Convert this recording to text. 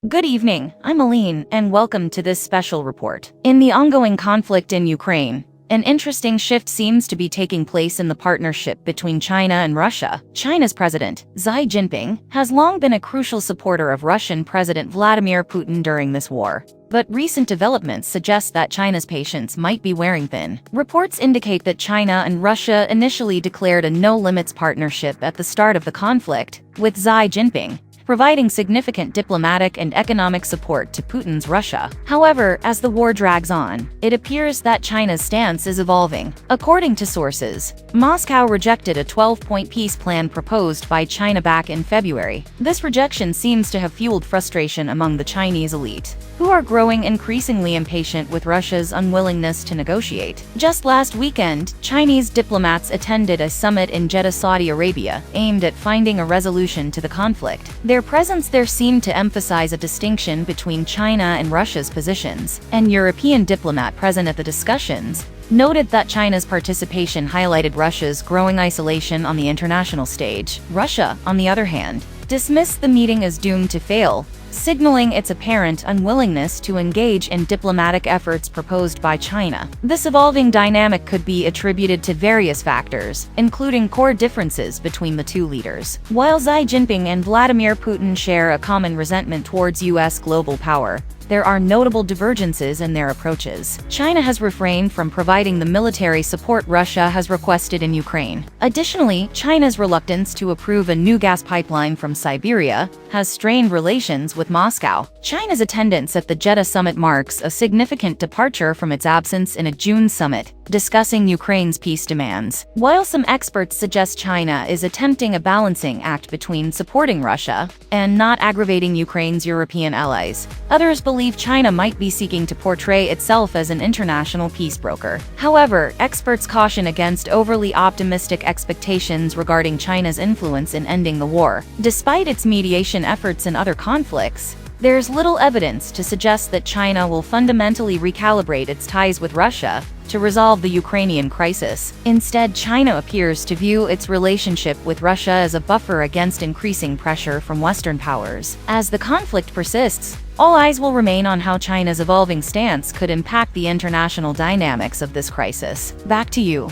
Good evening, I'm Aline, and welcome to this special report. In the ongoing conflict in Ukraine, an interesting shift seems to be taking place in the partnership between China and Russia. China's president, Xi Jinping, has long been a crucial supporter of Russian President Vladimir Putin during this war. But recent developments suggest that China's patience might be wearing thin. Reports indicate that China and Russia initially declared a no-limits partnership at the start of the conflict, with Xi Jinping providing significant diplomatic and economic support to Putin's Russia. However, as the war drags on, it appears that China's stance is evolving. According to sources, Moscow rejected a 12-point peace plan proposed by China back in February. This rejection seems to have fueled frustration among the Chinese elite, who are growing increasingly impatient with Russia's unwillingness to negotiate. Just last weekend, Chinese diplomats attended a summit in Jeddah, Saudi Arabia, aimed at finding a resolution to the conflict. Their presence there seemed to emphasize a distinction between China and Russia's positions. An European diplomat present at the discussions noted that China's participation highlighted Russia's growing isolation on the international stage. Russia, on the other hand, dismissed the meeting as doomed to fail, signaling its apparent unwillingness to engage in diplomatic efforts proposed by China. This evolving dynamic could be attributed to various factors, including core differences between the two leaders. While Xi Jinping and Vladimir Putin share a common resentment towards U.S. global power, there are notable divergences in their approaches. China has refrained from providing the military support Russia has requested in Ukraine. Additionally, China's reluctance to approve a new gas pipeline from Siberia has strained relations with Moscow. China's attendance at the Jeddah summit marks a significant departure from its absence in a June summit discussing Ukraine's peace demands. While some experts suggest China is attempting a balancing act between supporting Russia and not aggravating Ukraine's European allies, others believe China might be seeking to portray itself as an international peace broker. However, experts caution against overly optimistic expectations regarding China's influence in ending the war. Despite its mediation efforts in other conflicts, there's little evidence to suggest that China will fundamentally recalibrate its ties with Russia to resolve the Ukrainian crisis. Instead, China appears to view its relationship with Russia as a buffer against increasing pressure from Western powers. As the conflict persists, all eyes will remain on how China's evolving stance could impact the international dynamics of this crisis. Back to you.